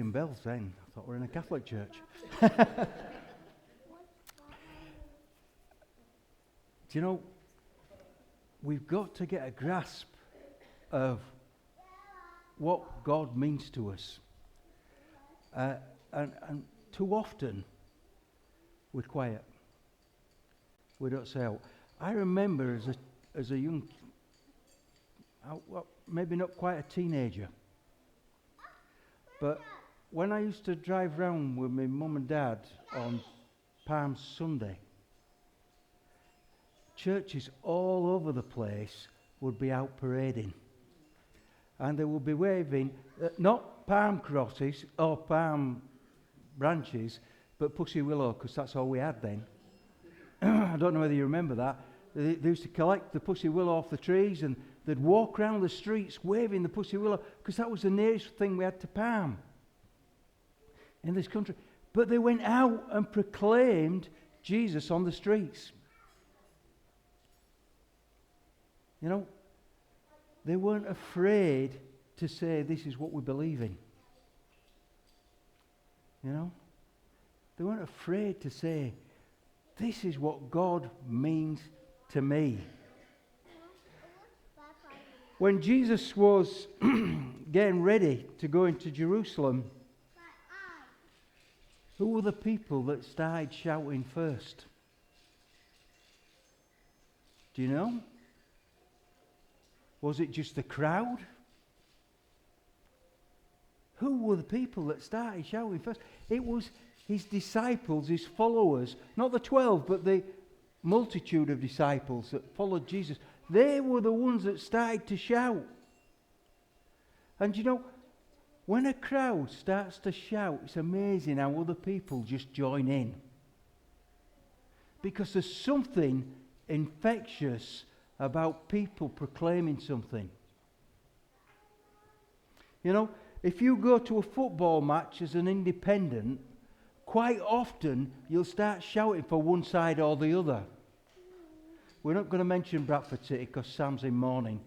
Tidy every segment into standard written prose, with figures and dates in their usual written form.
ringing bells then. I thought we were in a Catholic church. Do you know, we've got to get a grasp of what God means to us. And too often, we're quiet. We don't say out. I remember as a young, well, maybe not quite a teenager, but when I used to drive round with my mum and dad on Palm Sunday, churches all over the place would be out parading. And they would be waving, not palm crosses or palm branches, but pussy willow, because that's all we had then. I don't know whether you remember that. They used to collect the pussy willow off the trees, and they'd walk around the streets waving the pussy willow, because that was the nearest thing we had to palm in this country. But they went out and proclaimed Jesus on the streets. You know, they weren't afraid to say this is what we believe in. You know? They weren't afraid to say this is what God means to me. When Jesus was getting ready to go into Jerusalem, who were the people that started shouting first? Do you know? Was it just the crowd? Who were the people that started shouting first? It was his disciples, his followers, not the 12, but the multitude of disciples that followed Jesus. They were the ones that started to shout. And you know, when a crowd starts to shout, it's amazing how other people just join in. Because there's something infectious about people proclaiming something. You know, if you go to a football match as an independent, quite often you'll start shouting for one side or the other. We're not going to mention Bradford City because Sam's in mourning.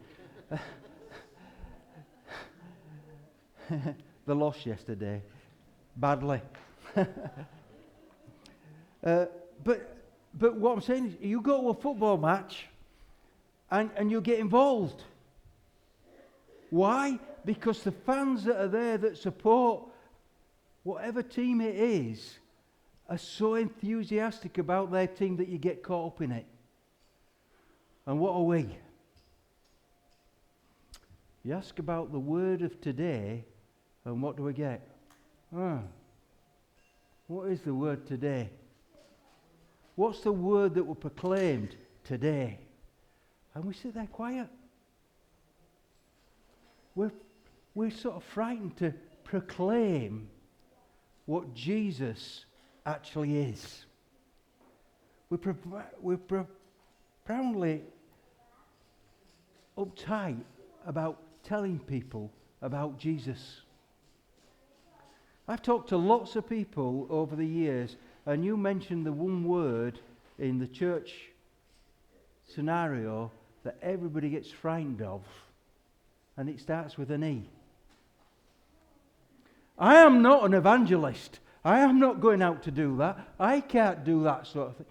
They lost yesterday. Badly. But what I'm saying is, you go to a football match and you get involved. Why? Because the fans that are there that support whatever team it is are so enthusiastic about their team that you get caught up in it. And what are we? You ask about the word of today, and what do we get? What is the word today? What's the word that were proclaimed today? And we sit there quiet. We're sort of frightened to proclaim what Jesus actually is. We're profoundly uptight about telling people about Jesus. I've talked to lots of people over the years, and you mentioned the one word in the church scenario that everybody gets frightened of, and it starts with an E. I am not an evangelist. I am not going out to do that. I can't do that sort of thing.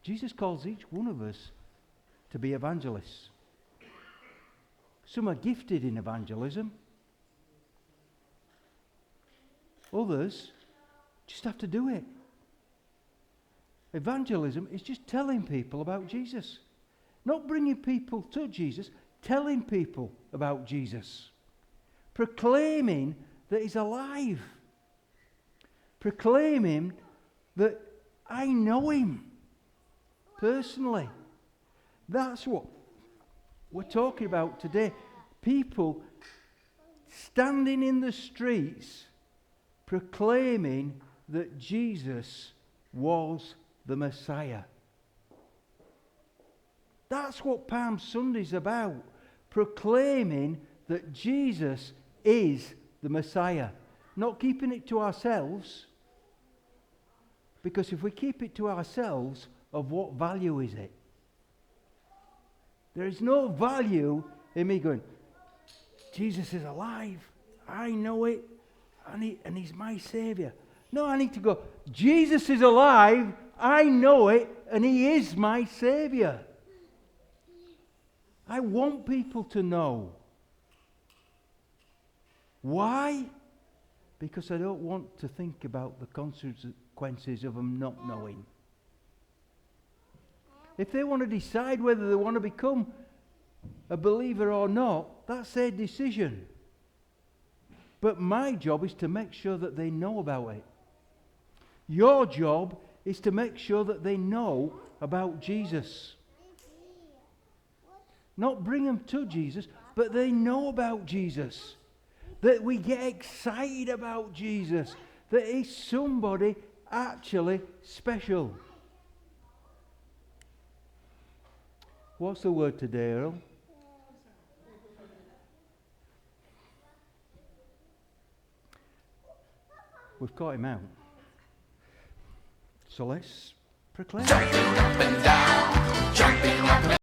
Jesus calls each one of us to be evangelists. Some are gifted in evangelism. Others just have to do it. Evangelism is just telling people about Jesus. Not bringing people to Jesus, telling people about Jesus. Proclaiming that he's alive. Proclaiming that I know him personally. That's what we're talking about today. People standing in the streets proclaiming that Jesus was the Messiah. That's what Palm Sunday's about. Proclaiming that Jesus is the Messiah. Not keeping it to ourselves. Because if we keep it to ourselves, of what value is it? There is no value in me going, Jesus is alive. I know it. and he's my Saviour. No, I need to go, Jesus is alive, I know it, and he is my Saviour. I want people to know. Why? Because I don't want to think about the consequences of them not knowing. If they want to decide whether they want to become a believer or not, that's their decision. But my job is to make sure that they know about it. Your job is to make sure that they know about Jesus. Not bring them to Jesus, but they know about Jesus. That we get excited about Jesus. That he's somebody actually special. What's the word today, Earl? We've caught him out. So let's proclaim. Jumping up and down, jumping up and